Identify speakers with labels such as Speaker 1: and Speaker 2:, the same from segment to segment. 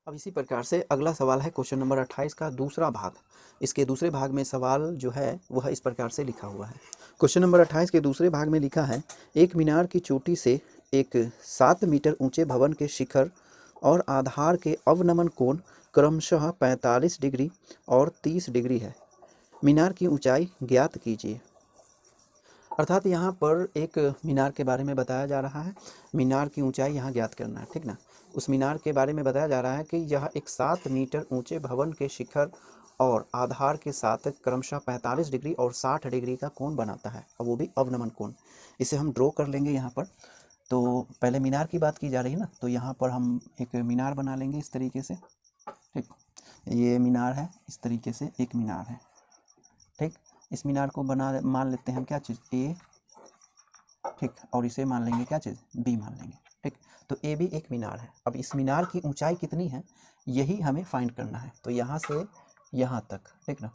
Speaker 1: अब इसी प्रकार से अगला सवाल है क्वेश्चन नंबर 28 का दूसरा भाग। इसके दूसरे भाग में सवाल जो है वह इस प्रकार से लिखा हुआ है। क्वेश्चन नंबर 28 के दूसरे भाग में लिखा है, एक मीनार की चोटी से एक 7 मीटर ऊंचे भवन के शिखर और आधार के अवनमन कोण क्रमशः 45 डिग्री और 30 डिग्री है। मीनार की ऊंचाई ज्ञात कीजिए। अर्थात यहाँ पर एक मीनार के बारे में बताया जा रहा है। मीनार की ऊंचाई यहाँ ज्ञात करना है, ठीक ना। उस मीनार के बारे में बताया जा रहा है कि यह एक 7 मीटर ऊंचे भवन के शिखर और आधार के साथ क्रमशः 45 डिग्री और 60 डिग्री का कोण बनाता है, और वो भी अवनमन कोण। इसे हम ड्रॉ कर लेंगे यहाँ पर। तो पहले मीनार की बात की जा रही है ना, तो यहाँ पर हम एक मीनार बना लेंगे इस तरीके से, ठीक। ये मीनार है, इस तरीके से एक मीनार है, ठीक। इस मीनार को मान लेते हैं हम क्या चीज़, ए, ठीक, और इसे मान लेंगे क्या चीज़, बी मान लेंगे, ठीक। तो ए भी एक मीनार है। अब इस मीनार की ऊंचाई कितनी है यही हमें फाइंड करना है। तो यहाँ से यहाँ तक, ठीक ना,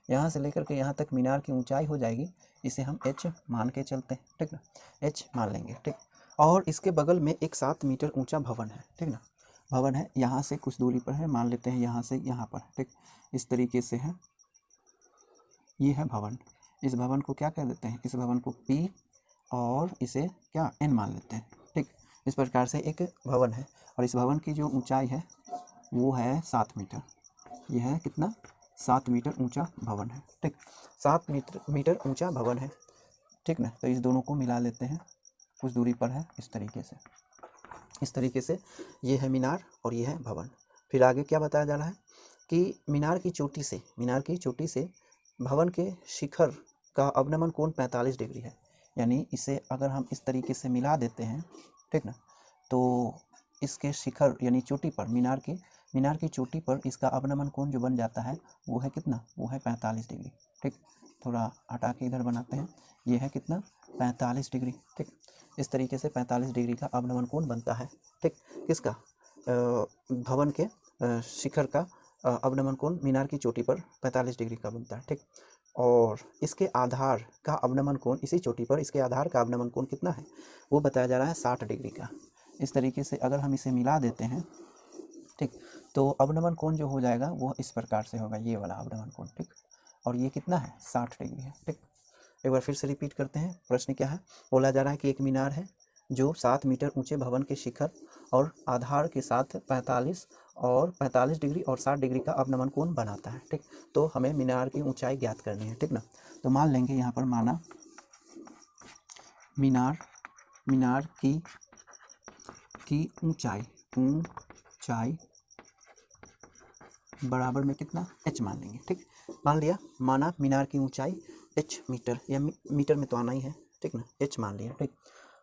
Speaker 1: यहाँ से लेकर के यहाँ तक मीनार की ऊंचाई हो जाएगी। इसे हम एच मान के चलते हैं, ठीक ना, एच मान लेंगे, ठीक। और इसके बगल में एक 7 मीटर ऊंचा भवन है, ठीक ना। भवन है, यहाँ से कुछ दूरी पर है, मान लेते हैं यहाँ से यहाँ पर, ठीक। इस तरीके से है, ये है भवन। इस भवन को क्या कह देते हैं, इस भवन को पी और इसे क्या एन मान लेते हैं, ठीक। इस प्रकार से एक भवन है, और इस भवन की जो ऊंचाई है वो है 7 मीटर। यह है कितना, 7 मीटर ऊंचा भवन है, ठीक। 7 मीटर ऊंचा भवन है, ठीक ना। तो इस दोनों को मिला लेते हैं, कुछ दूरी पर है, इस तरीके से ये है मीनार और ये है भवन। फिर आगे क्या बताया जा रहा है कि मीनार की चोटी से भवन के शिखर का अवनमन कोण 45 डिग्री है। यानी इसे अगर हम इस तरीके से मिला देते हैं, ठीक ना, तो इसके शिखर यानी चोटी पर, मीनार की चोटी पर इसका अवनमन कोण जो बन जाता है वो है कितना, वो है 45 डिग्री, ठीक। थोड़ा हटा के इधर बनाते हैं, ये है कितना, 45 डिग्री, ठीक। इस तरीके से 45 डिग्री का अवनमन कोण बनता है, ठीक। किसका, भवन के शिखर का अवनमन कोण मीनार की चोटी पर 45 डिग्री का बनता है, ठीक। और इसके आधार का अवनमन कोण, इसी चोटी पर इसके आधार का अवनमन कोण कितना है, वो बताया जा रहा है 60 डिग्री का। इस तरीके से अगर हम इसे मिला देते हैं, ठीक, तो अवनमन कोण जो हो जाएगा वो इस प्रकार से होगा, ये वाला अवनमन कोण, ठीक। और ये कितना है, 60 डिग्री है, ठीक। एक बार फिर से रिपीट करते हैं, प्रश्न क्या है। बोला जा रहा है कि एक मीनार है जो 7 मीटर ऊंचे भवन के शिखर और आधार के साथ 45 डिग्री और 60 डिग्री का अवनमन कोण बनाता है, ठीक। तो हमें मीनार की ऊंचाई ज्ञात करनी है, ठीक ना। तो मान लेंगे यहाँ पर, माना मीनार की ऊंचाई बराबर में कितना, एच मान लेंगे, ठीक। मान लिया, माना मीनार की ऊंचाई एच मीटर, या मीटर में तो आना ही है, ठीक ना, एच मान लिया, ठीक।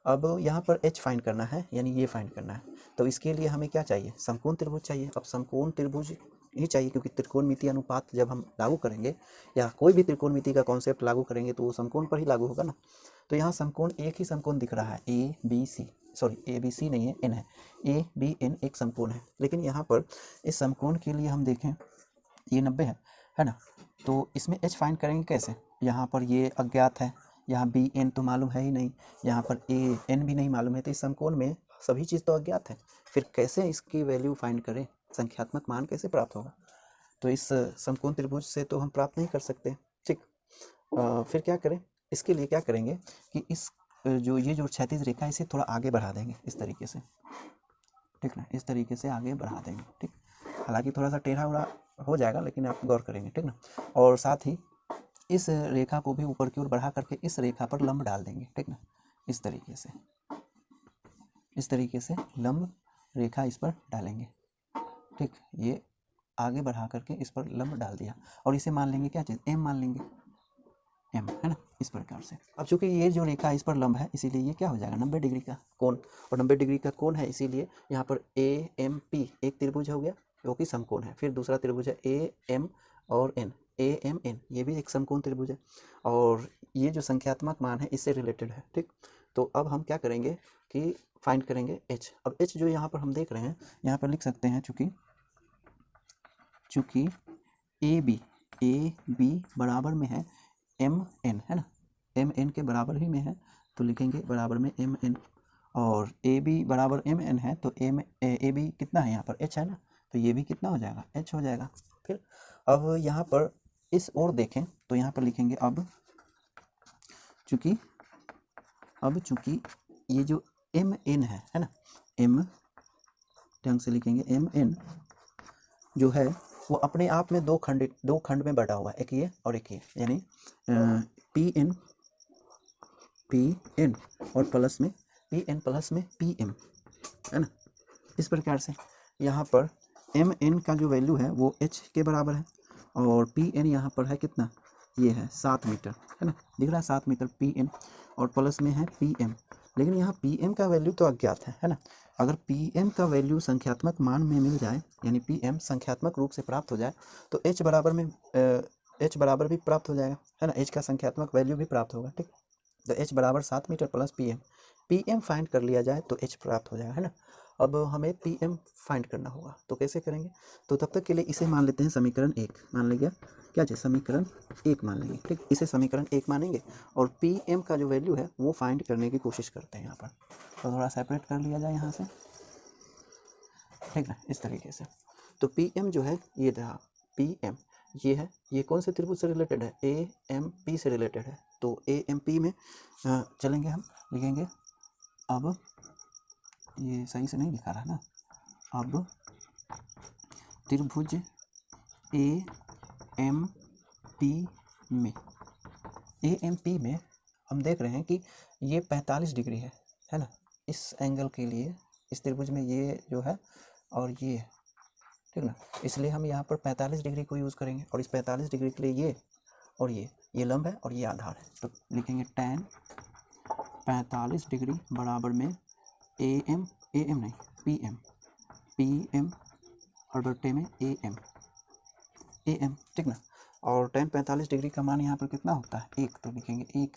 Speaker 1: अब यहाँ पर एच फाइंड करना है, यानी ये फाइंड करना है। तो इसके लिए हमें क्या चाहिए, समकोण त्रिभुज चाहिए। अब समकोण त्रिभुज ही चाहिए, क्योंकि त्रिकोणमिति अनुपात जब हम लागू करेंगे, या कोई भी त्रिकोणमिति का कॉन्सेप्ट लागू करेंगे, तो वो समकोण पर ही लागू होगा ना। तो यहाँ समकोण, एक ही समकोण दिख रहा है, ए बी सी नहीं है, एन है, ए बी एन एक समकोण है। लेकिन यहाँ पर इस समकोण के लिए हम देखें, ये 90 है ना। तो इसमें एच फाइंड करेंगे कैसे, यहाँ पर ये अज्ञात है, यहाँ बी एन तो मालूम है ही नहीं, यहाँ पर ए एन भी नहीं मालूम है। तो इस समकोण में सभी चीज़ तो अज्ञात है, फिर कैसे इसकी वैल्यू फाइंड करें, संख्यात्मक मान कैसे प्राप्त होगा। तो इस समकोण त्रिभुज से तो हम प्राप्त नहीं कर सकते, ठीक। फिर क्या करें, इसके लिए क्या करेंगे कि इस जो ये जो क्षैतिज रेखा है इसे थोड़ा आगे बढ़ा देंगे, इस तरीके से, ठीक ना, इस तरीके से आगे बढ़ा देंगे, ठीक। हालांकि थोड़ा सा टेढ़ा उड़ा हो जाएगा, लेकिन आप गौर करेंगे, ठीक ना। और साथ ही इस रेखा को भी ऊपर की ओर बढ़ा करके इस रेखा पर लंब डाल देंगे, ठीक ना, इस तरीके से लंब रेखा इस पर डालेंगे, ठीक। ये आगे बढ़ा करके इस पर लंब डाल दिया, और इसे मान लेंगे क्या चीज़, एम मान लेंगे, एम है ना, इस प्रकार से। अब चूंकि ये जो रेखा इस पर लंब है, इसीलिए ये क्या हो जाएगा, 90 डिग्री का कोण, और 90 डिग्री का कोण है, इसीलिए यहाँ पर ए एम पी एक त्रिभुज हो गया जो कि समकोण है। फिर दूसरा त्रिभुज है ए एम और एन, ए एम एन, ये भी एक समकोण त्रिभुज है, और ये जो संख्यात्मक मान है इससे रिलेटेड है, ठीक। तो अब हम क्या करेंगे कि फाइंड करेंगे एच। अब एच जो यहाँ पर हम देख रहे हैं, यहाँ पर लिख सकते हैं, चूँकि ए बी बराबर में है एम एन, है ना, एम एन के बराबर ही में है, तो लिखेंगे बराबर में एम एन। और ए बी बराबर एम एन है, तो ए बी कितना है यहाँ पर, एच है ना, तो ये भी कितना हो जाएगा, h हो जाएगा। फिर अब यहाँ पर इस ओर देखें तो यहाँ पर लिखेंगे अब चूँकि ये जो एम एन है ना, एम ढंग से लिखेंगे, एम एन जो है वो अपने आप में दो खंड में बटा हुआ है, एक ये और एक ये, यानी पी एन और प्लस में पी एन प्लस में पी एम, है ना। इस प्रकार से यहाँ पर एम एन का जो वैल्यू है वो एच के बराबर है और पी एन यहाँ पर है कितना, ये है 7 मीटर, है ना, दिख रहा है 7 मीटर पी एन, और प्लस में है पी एम। लेकिन यहाँ पी एम का वैल्यू तो अज्ञात है ना। अगर पी एम का वैल्यू संख्यात्मक मान में मिल जाए, यानी पी एम संख्यात्मक रूप से प्राप्त हो जाए, तो एच बराबर भी प्राप्त हो जाएगा, है ना, एच का संख्यात्मक वैल्यू भी प्राप्त होगा, ठीक। तो एच बराबर 7 metre plus P M find कर लिया जाए तो एच प्राप्त हो जाएगा, है ना। अब हमें पी एम फाइंड करना होगा, तो कैसे करेंगे, तो तब तक के लिए इसे मान लेते हैं समीकरण 1, मान लेंगे क्या चाहिए, समीकरण 1 मान लेंगे, ठीक। इसे समीकरण 1 मानेंगे और पी एम का जो वैल्यू है वो फाइंड करने की कोशिश करते हैं यहाँ पर। तो थोड़ा सेपरेट कर लिया जाए यहाँ से, ठीक ना, इस तरीके से। तो पी एम जो है ये रहा, पी एम ये है, ये कौन से त्रिभुज से रिलेटेड है, ए एम पी से रिलेटेड है। तो ए एम पी में चलेंगे, हम लिखेंगे अब, ये सही से नहीं लिखा रहा ना, अब त्रिभुज ए एम पी में, ए एम पी में हम देख रहे हैं कि ये 45 डिग्री है ना, इस एंगल के लिए इस त्रिभुज में ये जो है और ये, ठीक ना, इसलिए हम यहाँ पर 45 डिग्री को यूज़ करेंगे, और इस 45 डिग्री के लिए ये और ये लंब है और ये आधार है। तो लिखेंगे tan 45 डिग्री बराबर में ए एम नहीं पी एम और बट्टे में ए एम, ठीक ना। और tan 45 डिग्री का मान यहाँ पर कितना होता है, 1, तो लिखेंगे 1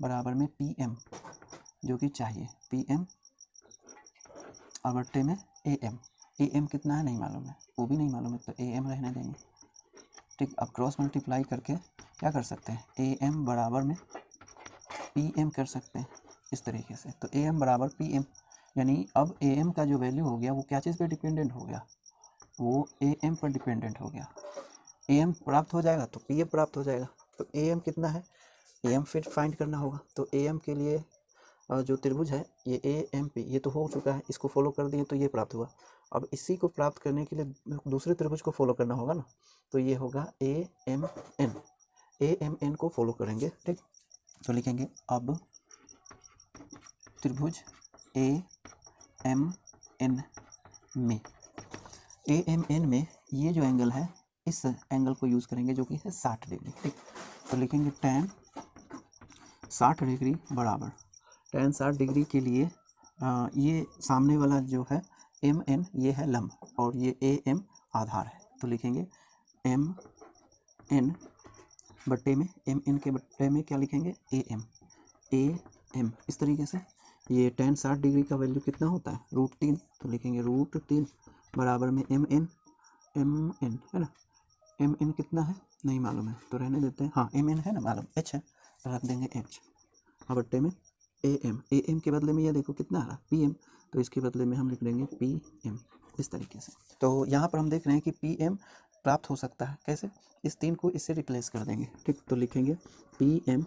Speaker 1: बराबर में पी एम जो कि चाहिए, पी एम और बट्टे में ए एम कितना है नहीं मालूम है, वो भी नहीं मालूम है, तो ए एम रहने देंगे, ठीक। अब क्रॉस मल्टीप्लाई करके क्या कर सकते हैं, ए एम बराबर में पी एम कर सकते हैं इस तरीके से। तो ए एम बराबर पी एम, यानी अब ए एम का जो वैल्यू हो गया वो क्या चीज़ पे डिपेंडेंट हो गया, वो ए एम पर डिपेंडेंट हो गया। ए एम प्राप्त हो जाएगा तो पी एम प्राप्त हो जाएगा। तो ए एम कितना है, ए एम फिर फाइंड करना होगा। तो ए एम के लिए जो त्रिभुज है ये ए एम पी, ये तो हो चुका है, इसको फॉलो कर दिए तो ये प्राप्त हुआ। अब इसी को प्राप्त करने के लिए दूसरे त्रिभुज को फॉलो करना होगा ना, तो ये होगा ए एम एन को फॉलो करेंगे, ठीक। तो लिखेंगे अब त्रिभुज ए एम एन में, ए एम एन में ये जो एंगल है इस एंगल को यूज़ करेंगे जो कि है 60 डिग्री, ठीक। तो लिखेंगे tan 60 डिग्री बराबर, tan 60 डिग्री के लिए ये सामने वाला जो है एम एन ये है लंब और ये ए एम आधार है। तो लिखेंगे एम एन बट्टे में एम एन के बट्टे में क्या लिखेंगे, ए एम, इस तरीके से। ये tan 60 डिग्री का वैल्यू कितना होता है, √3, तो लिखेंगे √3 बराबर में एम एन है ना, एम एन कितना है नहीं मालूम है तो रहने देते हैं, हाँ एम एन है ना मालूम, एच है तो रख देंगे एच, और बट्टे में ए एम के बदले में ये देखो कितना आ रहा पी एम, तो इसके बदले में हम लिख देंगे पी एम, इस तरीके से। तो यहाँ पर हम देख रहे हैं कि पी एम प्राप्त हो सकता है, कैसे, इस 3 को इससे रिप्लेस कर देंगे, ठीक। तो लिखेंगे पी एम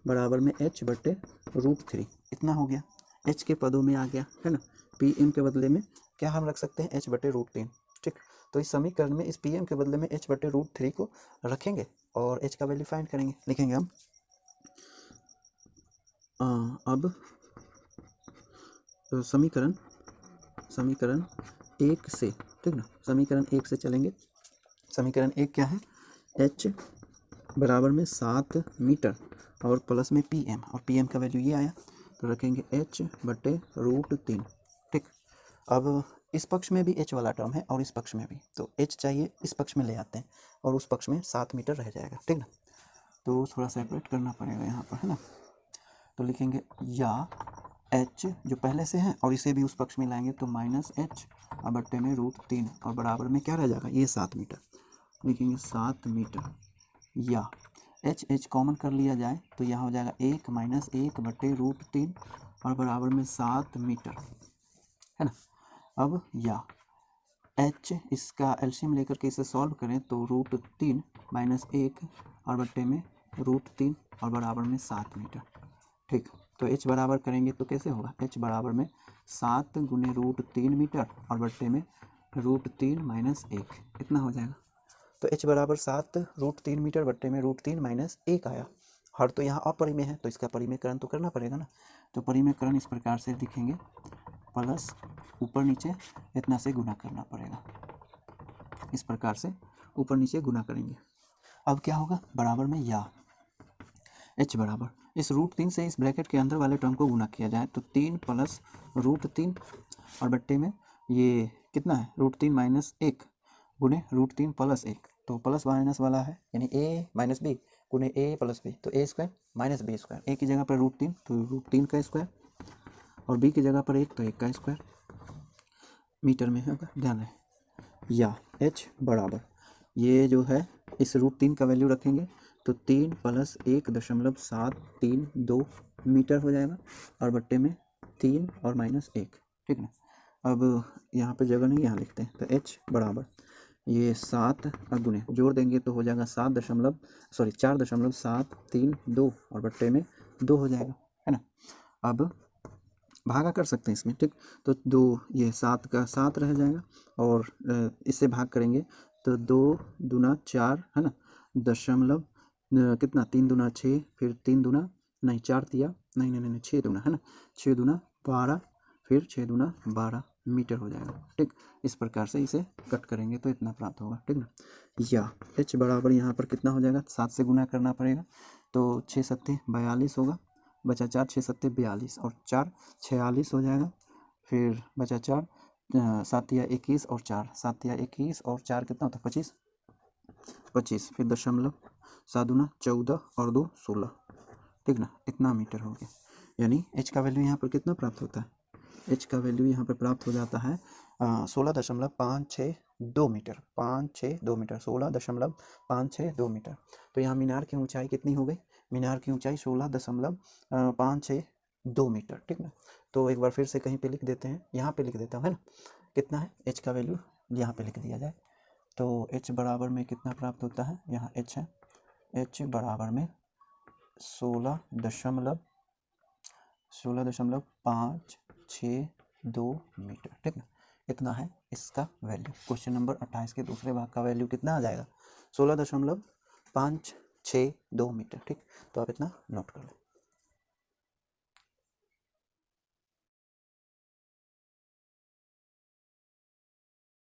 Speaker 1: बराबर में h बट्टे √3, इतना हो गया, h के पदों में आ गया, है ना। पी एम के बदले में क्या हम रख सकते हैं, h बट्टे √3, ठीक। तो इस समीकरण में इस पी एम के बदले में h बट्टे √3 को रखेंगे और h का वैल्यू फाइंड करेंगे। लिखेंगे हम अब समीकरण 1 से, ठीक ना, समीकरण 1 से चलेंगे। समीकरण 1 क्या है, h बराबर में 7 मीटर और प्लस में पी एम, और पी एम का वैल्यू ये आया, तो रखेंगे h बट्टे √3, ठीक। अब इस पक्ष में भी h वाला टर्म है और इस पक्ष में भी, तो h चाहिए इस पक्ष में ले आते हैं और उस पक्ष में 7 मीटर रह जाएगा, ठीक ना। तो थोड़ा सेपरेट करना पड़ेगा यहाँ पर, है ना। तो लिखेंगे या h जो पहले से है और इसे भी उस पक्ष में लाएंगे तो -h और बट्टे में √3 और बराबर में क्या रह जाएगा, ये 7 मीटर, लिखेंगे 7 मीटर, या h कॉमन कर लिया जाए तो यहाँ हो जाएगा 1 - 1 बट्टे √3 और बराबर में 7 मीटर, है ना। अब या एच, इसका एलसीएम लेकर के इसे सॉल्व करें तो √3 - 1 और बट्टे में √3 और बराबर में 7 मीटर। ठीक, तो h बराबर करेंगे तो कैसे होगा, h बराबर में 7 गुने √3 मीटर और बट्टे में √3 - 1 इतना हो जाएगा। तो h बराबर 7 √3 मीटर बट्टे में √3 - 1 आया। हर तो यहाँ अपरिमेय है तो इसका परिमेयकरण तो करना पड़ेगा ना। तो परिमेयकरण इस प्रकार से दिखेंगे, प्लस ऊपर नीचे इतना से गुना करना पड़ेगा, इस प्रकार से ऊपर नीचे गुना करेंगे। अब क्या होगा, बराबर में या h बराबर इस √3 से इस ब्रैकेट के अंदर वाले टर्म को गुना किया जाए तो 3 + √3 और बट्टे में ये कितना है √3 - 1 गुने √3 + 1, तो प्लस माइनस वाला है यानी a - b गुने a + b, तो a² - b², a की जगह पर √3 तो √3 का स्क्वायर और b की जगह पर 1 तो 1 का स्क्वायर मीटर में होगा, ध्यान रहे। या h बराबर ये जो है इस √3 का वैल्यू रखेंगे तो 3 + 1.732 मीटर हो जाएगा और बट्टे में 3 और -1, ठीक ना। अब यहाँ पे जगह नहीं, यहाँ लिखते हैं तो h बराबर ये 7 गुने जोड़ देंगे तो हो जाएगा 4.732 और बट्टे में 2 हो जाएगा, है ना। अब भागा कर सकते हैं इसमें, ठीक, तो 2 ये 7 का 7 रह जाएगा और इससे भाग करेंगे तो 2 दूना 4 है ना, दशमलव कितना 3 दूना 6, फिर 3 दूना नहीं 4 तिया नहीं 6 दूना है ना, 6 दूना 12, फिर 6 दूना 12 मीटर हो जाएगा, ठीक। इस प्रकार से इसे कट करेंगे तो इतना प्राप्त होगा, ठीक ना। या h बराबर यहाँ पर कितना हो जाएगा, 7 से गुना करना पड़ेगा तो 6 सत्ते 42 होगा, बचा 4 6 सत्ते 42 और 4 46 हो जाएगा, फिर बचा 4 7 तिया 21 और 4 7 तिया 21 और 4 कितना होता है 25, फिर दशमलव 7 दूना 14 और 2 16, ठीक ना, इतना मीटर हो गया। यानी h का वैल्यू यहाँ पर कितना प्राप्त होता है, h का वैल्यू यहाँ पर प्राप्त हो जाता है 16.562 मीटर, 562 मीटर, 16.562 मीटर। तो यहाँ मीनार की ऊंचाई कितनी हो गई, मीनार की ऊंचाई 16.562 मीटर, ठीक ना। तो एक बार फिर से कहीं पे लिख देते हैं, यहाँ पे लिख देता हूँ, है ना। कितना है h का वैल्यू, यहाँ पे लिख दिया जाए तो h बराबर में कितना प्राप्त होता है, यहाँ h है, h बराबर में 16.562 मीटर, ठीक ना, इतना है इसका वैल्यू। क्वेश्चन नंबर 28 के दूसरे भाग का वैल्यू कितना आ जाएगा, 16.562 मीटर, ठीक। तो आप इतना नोट कर लें।